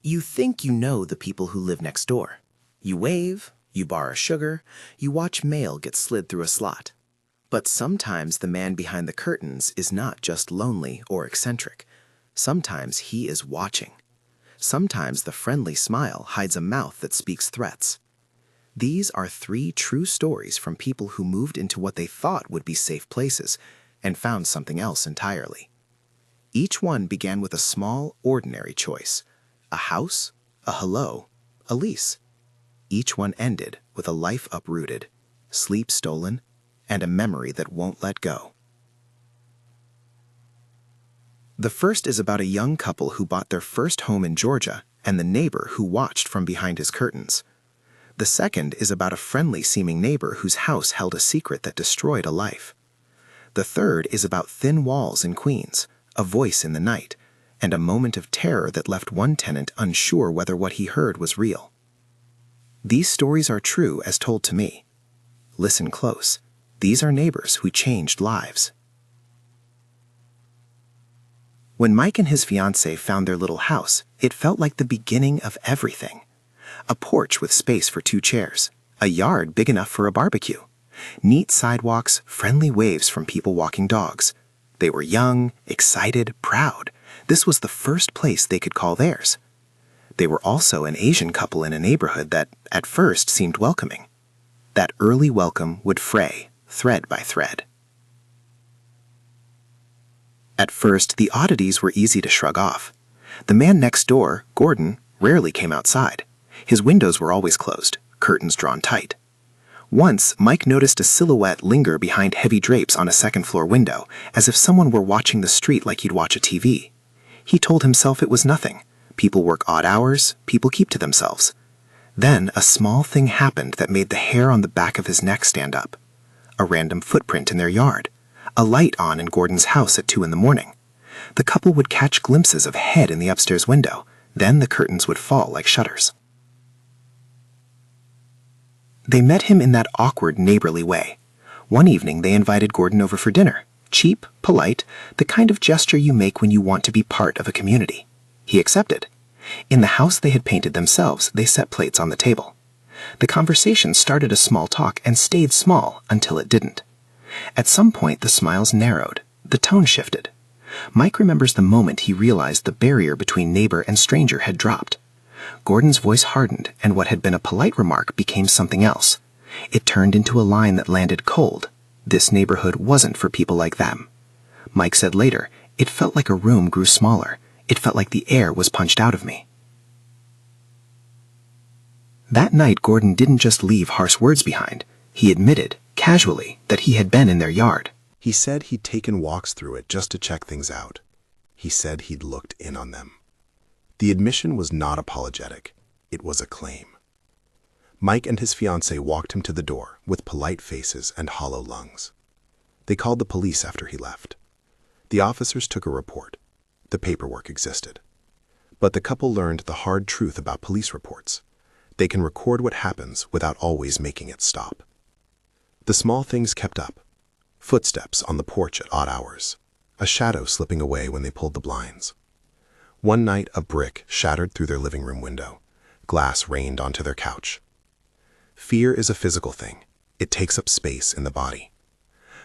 You think you know the people who live next door. You wave, you borrow sugar, you watch mail get slid through a slot. But sometimes the man behind the curtains is not just lonely or eccentric. Sometimes he is watching. Sometimes the friendly smile hides a mouth that speaks threats. These are 3 true stories from people who moved into what they thought would be safe places and found something else entirely. Each one began with a small, ordinary choice: a house, a hello, a lease. Each one ended with a life uprooted, sleep stolen, and a memory that won't let go. The first is about a young couple who bought their first home in Georgia and the neighbor who watched from behind his curtains. The second is about a friendly-seeming neighbor whose house held a secret that destroyed a life. The third is about thin walls in Queens, a voice in the night, and a moment of terror that left one tenant unsure whether what he heard was real. These stories are true as told to me. Listen close. These are neighbors who changed lives. When Mike and his fiancée found their little house, it felt like the beginning of everything. A porch with space for 2 chairs, a yard big enough for a barbecue, neat sidewalks, friendly waves from people walking dogs. They were young, excited, proud. This was the first place they could call theirs. They were also an Asian couple in a neighborhood that, at first, seemed welcoming. That early welcome would fray, thread by thread. At first, the oddities were easy to shrug off. The man next door, Gordon, rarely came outside. His windows were always closed, curtains drawn tight. Once, Mike noticed a silhouette linger behind heavy drapes on a second-floor window, as if someone were watching the street like you'd watch a TV. He told himself it was nothing. People work odd hours, people keep to themselves. Then, a small thing happened that made the hair on the back of his neck stand up. A random footprint in their yard. A light on in Gordon's house at 2 in the morning. The couple would catch glimpses of a head in the upstairs window. Then the curtains would fall like shutters. They met him in that awkward, neighborly way. One evening, they invited Gordon over for dinner. Cheap, polite, the kind of gesture you make when you want to be part of a community. He accepted. In the house they had painted themselves, they set plates on the table. The conversation started a small talk and stayed small until it didn't. At some point, the smiles narrowed. The tone shifted. Mike remembers the moment he realized the barrier between neighbor and stranger had dropped. Gordon's voice hardened, and what had been a polite remark became something else. It turned into a line that landed cold. This neighborhood wasn't for people like them. Mike said later, "It felt like a room grew smaller. It felt like the air was punched out of me." That night, Gordon didn't just leave harsh words behind. He admitted, casually, that he had been in their yard. He said he'd taken walks through it just to check things out. He said he'd looked in on them. The admission was not apologetic. It was a claim. Mike and his fiancée walked him to the door with polite faces and hollow lungs. They called the police after he left. The officers took a report. The paperwork existed. But the couple learned the hard truth about police reports. They can record what happens without always making it stop. The small things kept up. Footsteps on the porch at odd hours. A shadow slipping away when they pulled the blinds. One night, a brick shattered through their living room window. Glass rained onto their couch. Fear is a physical thing. It takes up space in the body.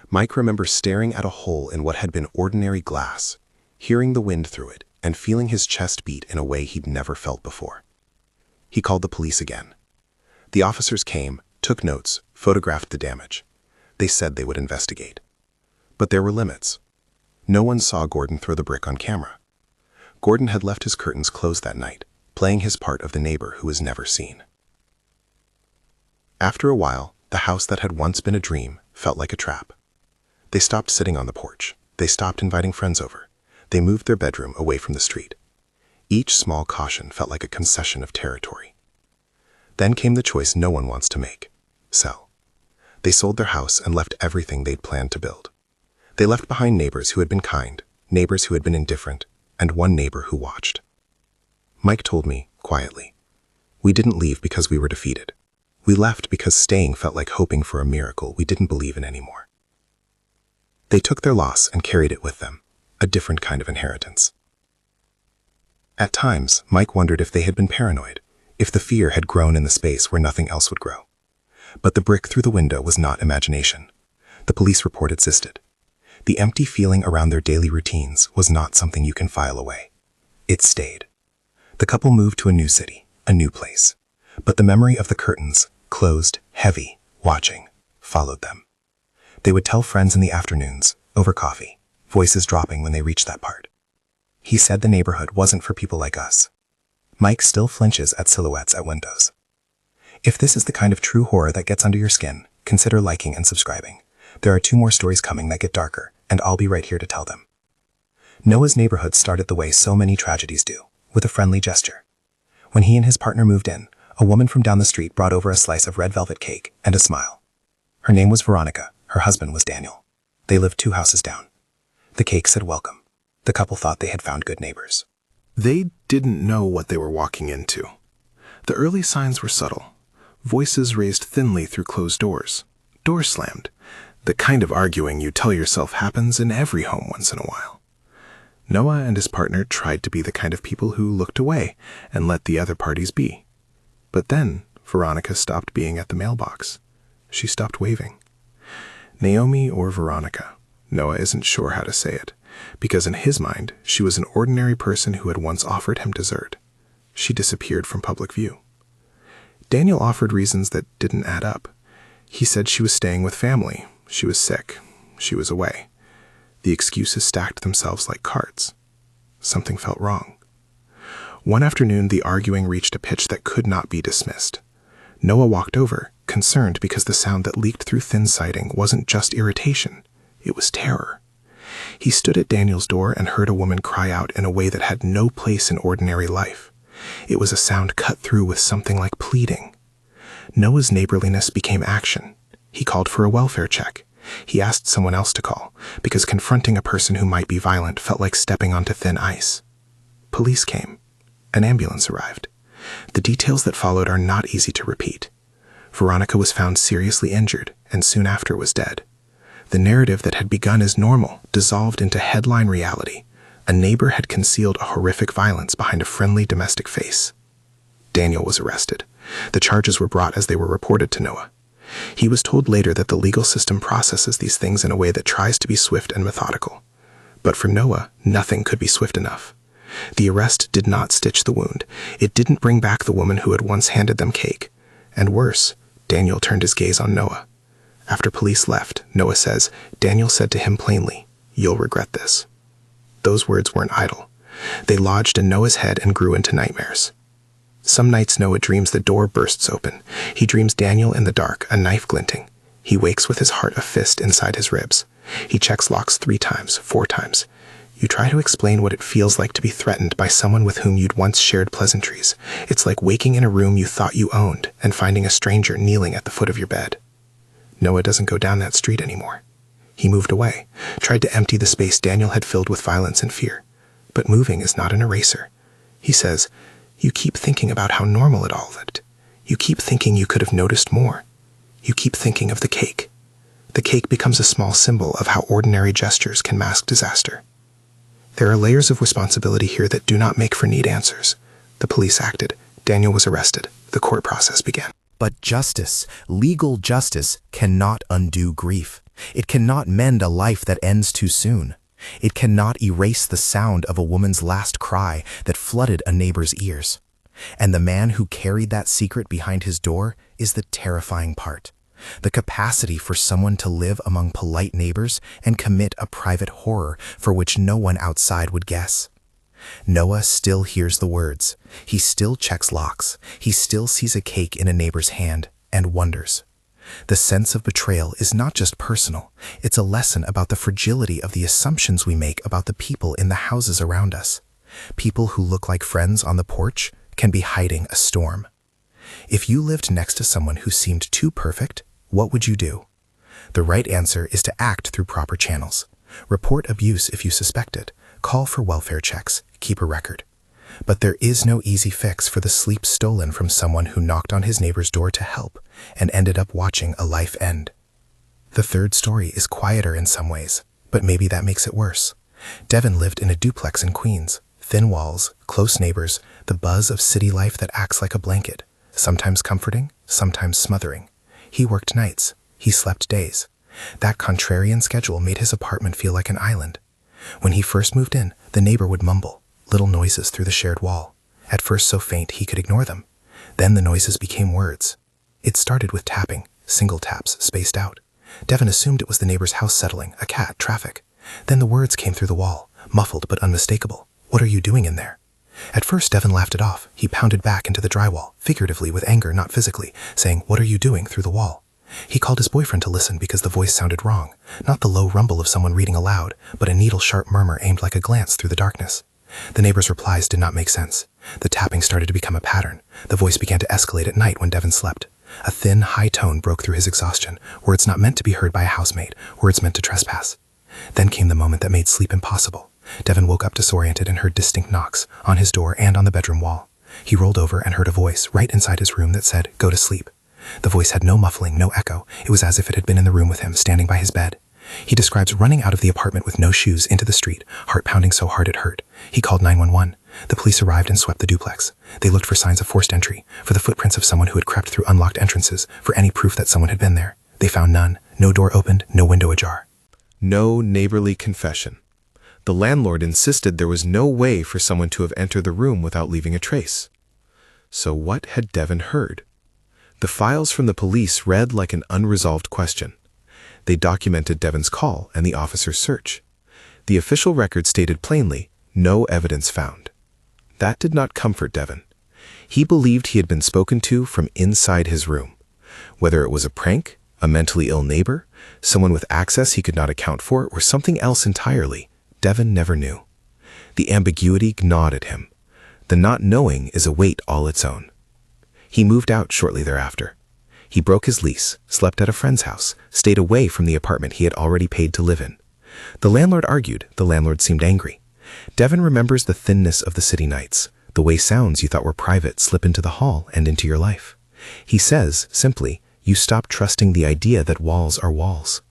Mike remembers staring at a hole in what had been ordinary glass, hearing the wind through it, and feeling his chest beat in a way he'd never felt before. He called the police again. The officers came, took notes, photographed the damage. They said they would investigate. But there were limits. No one saw Gordon throw the brick on camera. Gordon had left his curtains closed that night, playing his part of the neighbor who was never seen. After a while, the house that had once been a dream felt like a trap. They stopped sitting on the porch. They stopped inviting friends over. They moved their bedroom away from the street. Each small caution felt like a concession of territory. Then came the choice no one wants to make: sell. They sold their house and left everything they'd planned to build. They left behind neighbors who had been kind, neighbors who had been indifferent, and one neighbor who watched. Mike told me, quietly, "We didn't leave because we were defeated. We left because staying felt like hoping for a miracle we didn't believe in anymore." They took their loss and carried it with them, a different kind of inheritance. At times, Mike wondered if they had been paranoid, if the fear had grown in the space where nothing else would grow. But the brick through the window was not imagination. The police report insisted. The empty feeling around their daily routines was not something you can file away. It stayed. The couple moved to a new city, a new place. But the memory of the curtains, closed, heavy, watching, followed them. They would tell friends in the afternoons, over coffee, voices dropping when they reached that part. He said the neighborhood wasn't for people like us. Mike still flinches at silhouettes at windows. If this is the kind of true horror that gets under your skin, consider liking and subscribing. There are 2 more stories coming that get darker, and I'll be right here to tell them. Noah's neighborhood started the way so many tragedies do, with a friendly gesture. When he and his partner moved in, a woman from down the street brought over a slice of red velvet cake and a smile. Her name was Veronica, her husband was Daniel. They lived 2 houses down. The cake said welcome. The couple thought they had found good neighbors. They didn't know what they were walking into. The early signs were subtle. Voices raised thinly through closed doors. Doors slammed. The kind of arguing you tell yourself happens in every home once in a while. Noah and his partner tried to be the kind of people who looked away and let the other parties be. But then, Veronica stopped being at the mailbox. She stopped waving. Naomi or Veronica, Noah isn't sure how to say it, because in his mind, she was an ordinary person who had once offered him dessert. She disappeared from public view. Daniel offered reasons that didn't add up. He said she was staying with family, she was sick, she was away. The excuses stacked themselves like cards. Something felt wrong. One afternoon, the arguing reached a pitch that could not be dismissed. Noah walked over, concerned because the sound that leaked through thin siding wasn't just irritation, it was terror. He stood at Daniel's door and heard a woman cry out in a way that had no place in ordinary life. It was a sound cut through with something like pleading. Noah's neighborliness became action. He called for a welfare check. He asked someone else to call, because confronting a person who might be violent felt like stepping onto thin ice. Police came. An ambulance arrived. The details that followed are not easy to repeat. Veronica was found seriously injured, and soon after was dead. The narrative that had begun as normal dissolved into headline reality. A neighbor had concealed a horrific violence behind a friendly domestic face. Daniel was arrested. The charges were brought as they were reported to Noah. He was told later that the legal system processes these things in a way that tries to be swift and methodical. But for Noah, nothing could be swift enough. The arrest did not stitch the wound. It didn't bring back the woman who had once handed them cake. And worse, Daniel turned his gaze on Noah. After police left, Noah says, Daniel said to him plainly, "You'll regret this." Those words weren't idle. They lodged in Noah's head and grew into nightmares. Some nights Noah dreams the door bursts open. He dreams Daniel in the dark, a knife glinting. He wakes with his heart a fist inside his ribs. He checks locks 3 times, 4 times. You try to explain what it feels like to be threatened by someone with whom you'd once shared pleasantries. It's like waking in a room you thought you owned and finding a stranger kneeling at the foot of your bed. Noah doesn't go down that street anymore. He moved away, tried to empty the space Daniel had filled with violence and fear. But moving is not an eraser. He says, "You keep thinking about how normal it all looked. You keep thinking you could have noticed more. You keep thinking of the cake. The cake becomes a small symbol of how ordinary gestures can mask disaster." There are layers of responsibility here that do not make for neat answers. The police acted. Daniel was arrested. The court process began. But justice, legal justice, cannot undo grief. It cannot mend a life that ends too soon. It cannot erase the sound of a woman's last cry that flooded a neighbor's ears. And the man who carried that secret behind his door is the terrifying part. The capacity for someone to live among polite neighbors and commit a private horror for which no one outside would guess. Noah still hears the words. He still checks locks. He still sees a cake in a neighbor's hand and wonders. The sense of betrayal is not just personal. It's a lesson about the fragility of the assumptions we make about the people in the houses around us. People who look like friends on the porch can be hiding a storm. If you lived next to someone who seemed too perfect, what would you do? The right answer is to act through proper channels. Report abuse if you suspect it. Call for welfare checks. Keep a record. But there is no easy fix for the sleep stolen from someone who knocked on his neighbor's door to help and ended up watching a life end. The third story is quieter in some ways, but maybe that makes it worse. Devin lived in a duplex in Queens. Thin walls, close neighbors, the buzz of city life that acts like a blanket, sometimes comforting, sometimes smothering. He worked nights. He slept days. That contrarian schedule made his apartment feel like an island. When he first moved in, the neighbor would mumble, little noises through the shared wall, at first so faint he could ignore them. Then the noises became words. It started with tapping, single taps, spaced out. Devin assumed it was the neighbor's house settling, a cat, traffic. Then the words came through the wall, muffled but unmistakable. What are you doing in there? At first, Devin laughed it off. He pounded back into the drywall, figuratively with anger, not physically, saying, "What are you doing?" through the wall. He called his boyfriend to listen because the voice sounded wrong, not the low rumble of someone reading aloud, but a needle-sharp murmur aimed like a glance through the darkness. The neighbor's replies did not make sense. The tapping started to become a pattern. The voice began to escalate at night when Devin slept. A thin, high tone broke through his exhaustion, words not meant to be heard by a housemate, words meant to trespass. Then came the moment that made sleep impossible. Devin woke up disoriented and heard distinct knocks, on his door and on the bedroom wall. He rolled over and heard a voice right inside his room that said, "Go to sleep." The voice had no muffling, no echo. It was as if it had been in the room with him, standing by his bed. He describes running out of the apartment with no shoes into the street, heart pounding so hard it hurt. He called 911. The police arrived and swept the duplex. They looked for signs of forced entry, for the footprints of someone who had crept through unlocked entrances, for any proof that someone had been there. They found none. No door opened, no window ajar. No neighborly confession. The landlord insisted there was no way for someone to have entered the room without leaving a trace. So what had Devin heard? The files from the police read like an unresolved question. They documented Devin's call and the officer's search. The official record stated plainly, no evidence found. That did not comfort Devin. He believed he had been spoken to from inside his room. Whether it was a prank, a mentally ill neighbor, someone with access he could not account for, or something else entirely, Devin never knew. The ambiguity gnawed at him. The not knowing is a weight all its own. He moved out shortly thereafter. He broke his lease, slept at a friend's house, stayed away from the apartment he had already paid to live in. The landlord argued. The landlord seemed angry. Devin remembers the thinness of the city nights, the way sounds you thought were private slip into the hall and into your life. He says, simply, you stop trusting the idea that walls are walls.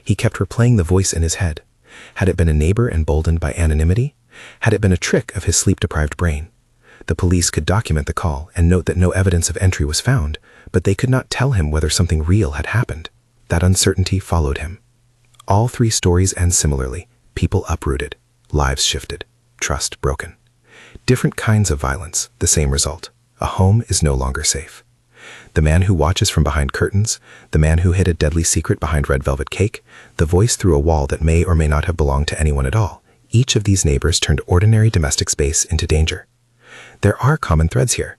He kept replaying the voice in his head. Had it been a neighbor emboldened by anonymity? Had it been a trick of his sleep-deprived brain? The police could document the call and note that no evidence of entry was found, but they could not tell him whether something real had happened. That uncertainty followed him. All three stories end similarly. People uprooted, lives shifted, trust broken. Different kinds of violence, the same result. A home is no longer safe. The man who watches from behind curtains, the man who hid a deadly secret behind red velvet cake, the voice through a wall that may or may not have belonged to anyone at all. Each of these neighbors turned ordinary domestic space into danger. There are common threads here.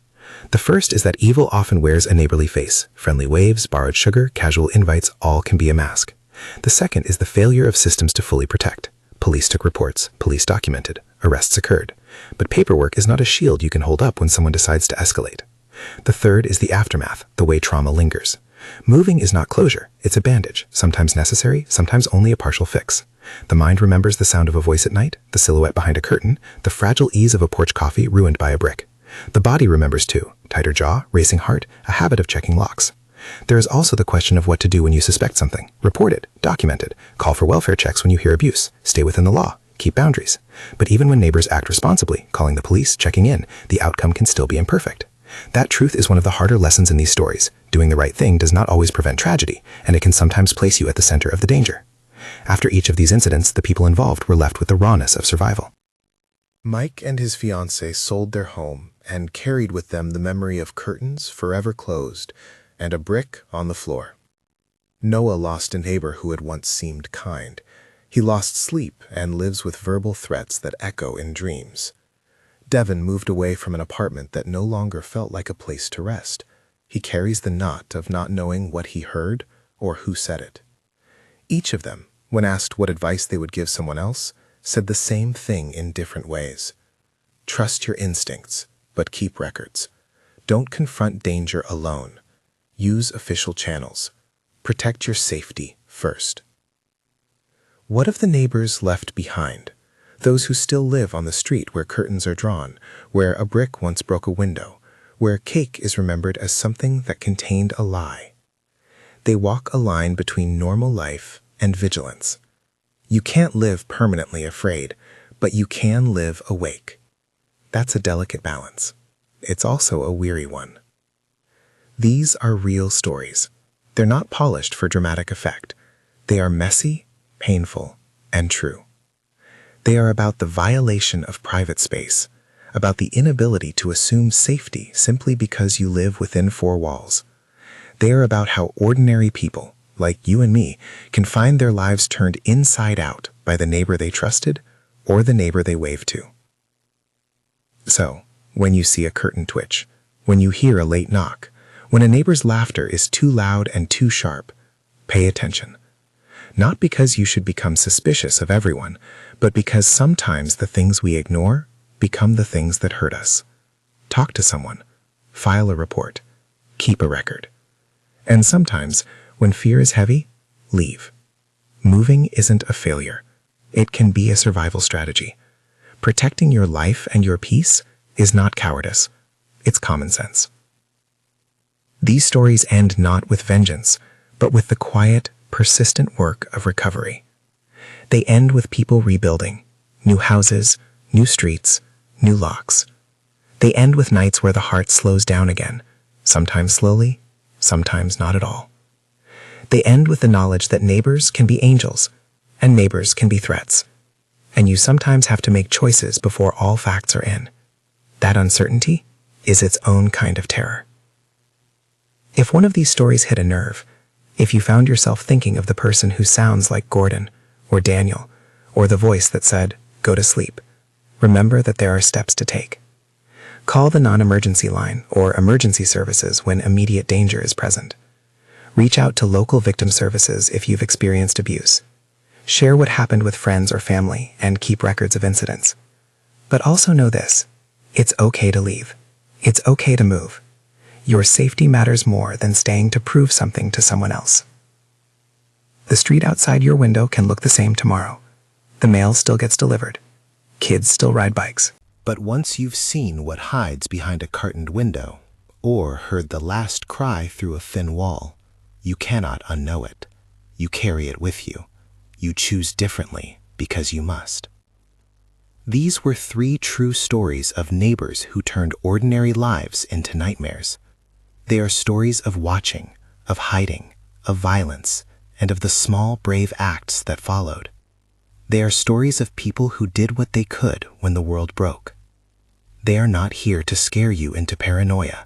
The first is that evil often wears a neighborly face. Friendly waves, borrowed sugar, casual invites, all can be a mask. The second is the failure of systems to fully protect. Police took reports, police documented, arrests occurred. But paperwork is not a shield you can hold up when someone decides to escalate. The third is the aftermath, the way trauma lingers. Moving is not closure, it's a bandage, sometimes necessary, sometimes only a partial fix. The mind remembers the sound of a voice at night, the silhouette behind a curtain, the fragile ease of a porch coffee ruined by a brick. The body remembers too, tighter jaw, racing heart, a habit of checking locks. There is also the question of what to do when you suspect something. Report it, document it, call for welfare checks when you hear abuse, stay within the law, keep boundaries. But even when neighbors act responsibly, calling the police, checking in, the outcome can still be imperfect. That truth is one of the harder lessons in these stories. Doing the right thing does not always prevent tragedy, and it can sometimes place you at the center of the danger. After each of these incidents, the people involved were left with the rawness of survival. Mike and his fiancée sold their home and carried with them the memory of curtains forever closed and a brick on the floor. Noah lost a neighbor who had once seemed kind. He lost sleep and lives with verbal threats that echo in dreams. Devin moved away from an apartment that no longer felt like a place to rest. He carries the knot of not knowing what he heard or who said it. Each of them, when asked what advice they would give someone else, said the same thing in different ways. Trust your instincts, but keep records. Don't confront danger alone. Use official channels. Protect your safety first. What of the neighbors left behind? Those who still live on the street where curtains are drawn, where a brick once broke a window, where cake is remembered as something that contained a lie. They walk a line between normal life and vigilance. You can't live permanently afraid, but you can live awake. That's a delicate balance. It's also a weary one. These are real stories. They're not polished for dramatic effect. They are messy, painful, and true. They are about the violation of private space, about the inability to assume safety simply because you live within four walls. They are about how ordinary people, like you and me, can find their lives turned inside out by the neighbor they trusted or the neighbor they waved to. So, when you see a curtain twitch, when you hear a late knock, when a neighbor's laughter is too loud and too sharp, pay attention. Not because you should become suspicious of everyone, but because sometimes the things we ignore become the things that hurt us. Talk to someone, file a report, keep a record. And sometimes, when fear is heavy, leave. Moving isn't a failure. It can be a survival strategy. Protecting your life and your peace is not cowardice. It's common sense. These stories end not with vengeance, but with the quiet, persistent work of recovery. They end with people rebuilding, new houses, new streets, new locks. They end with nights where the heart slows down again, sometimes slowly, sometimes not at all. They end with the knowledge that neighbors can be angels, and neighbors can be threats. And you sometimes have to make choices before all facts are in. That uncertainty is its own kind of terror. If one of these stories hit a nerve, if you found yourself thinking of the person who sounds like Gordon or Daniel, or the voice that said, "Go to sleep," remember that there are steps to take. Call the non-emergency line or emergency services when immediate danger is present. Reach out to local victim services if you've experienced abuse. Share what happened with friends or family and keep records of incidents. But also know this: it's okay to leave. It's okay to move. Your safety matters more than staying to prove something to someone else. The street outside your window can look the same tomorrow. The mail still gets delivered. Kids still ride bikes. But once you've seen what hides behind a curtained window, or heard the last cry through a thin wall, you cannot unknow it. You carry it with you. You choose differently because you must. These were 3 true stories of neighbors who turned ordinary lives into nightmares. They are stories of watching, of hiding, of violence, and of the small, brave acts that followed. They are stories of people who did what they could when the world broke. They are not here to scare you into paranoia.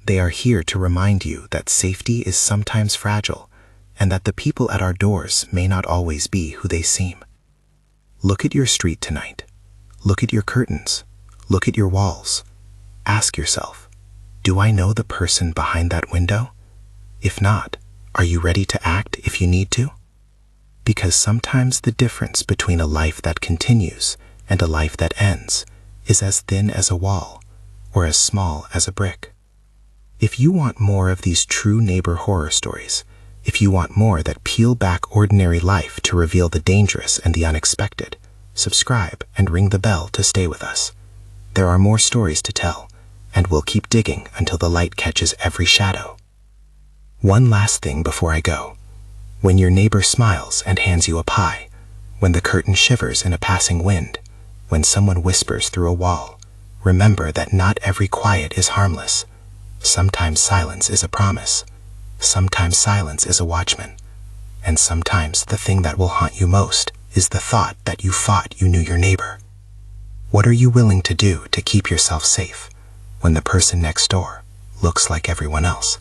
They are here to remind you that safety is sometimes fragile, and that the people at our doors may not always be who they seem. Look at your street tonight. Look at your curtains. Look at your walls. Ask yourself, do I know the person behind that window? If not, are you ready to act if you need to? Because sometimes the difference between a life that continues and a life that ends is as thin as a wall or as small as a brick. If you want more of these true neighbor horror stories, if you want more that peel back ordinary life to reveal the dangerous and the unexpected, subscribe and ring the bell to stay with us. There are more stories to tell, and we'll keep digging until the light catches every shadow. One last thing before I go. When your neighbor smiles and hands you a pie, when the curtain shivers in a passing wind, when someone whispers through a wall, remember that not every quiet is harmless. Sometimes silence is a promise. Sometimes silence is a watchman. And sometimes the thing that will haunt you most is the thought that you thought you knew your neighbor. What are you willing to do to keep yourself safe when the person next door looks like everyone else?